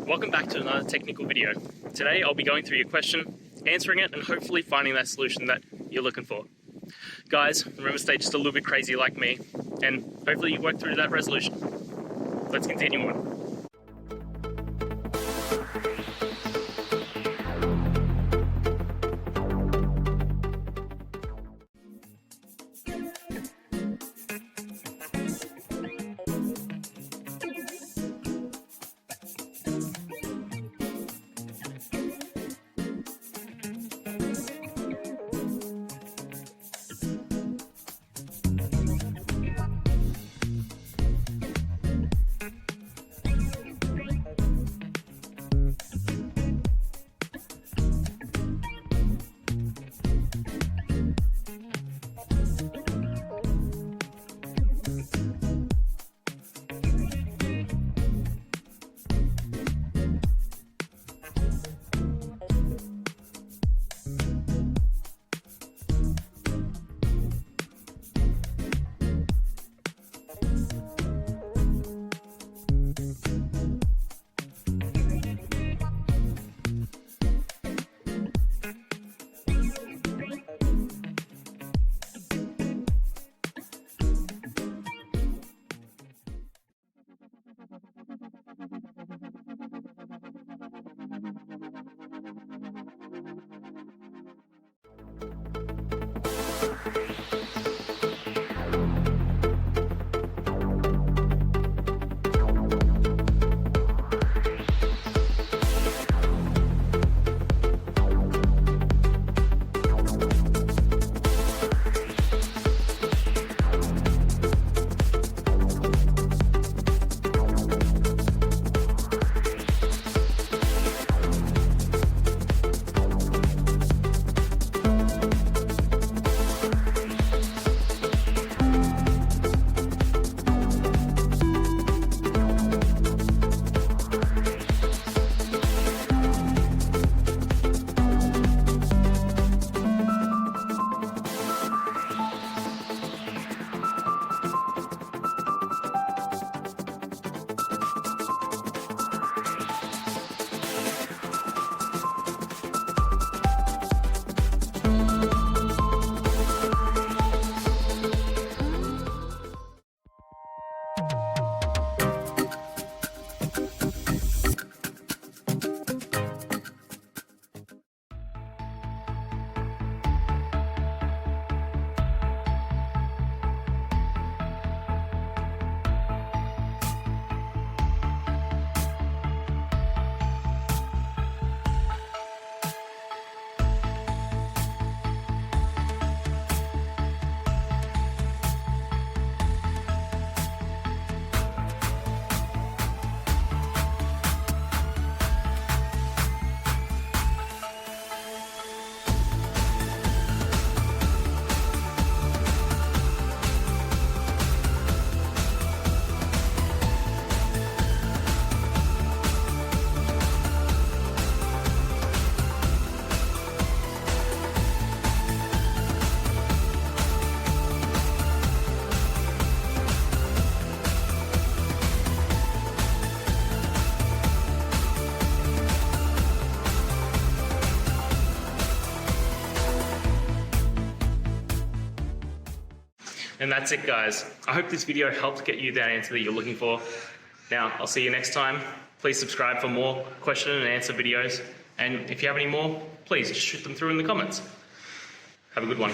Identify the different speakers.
Speaker 1: Welcome back to another technical video. Today I'll be going through your question, answering it, and hopefully finding that solution that you're looking for. Guys, remember, stay just a little bit crazy like me, and hopefully you work through that resolution. Let's continue on. And that's it, guys. I hope this video helped get you that answer that you're looking for. Now, I'll see you next time. Please subscribe for more question and answer videos. And if you have any more, please just shoot them through in the comments. Have a good one.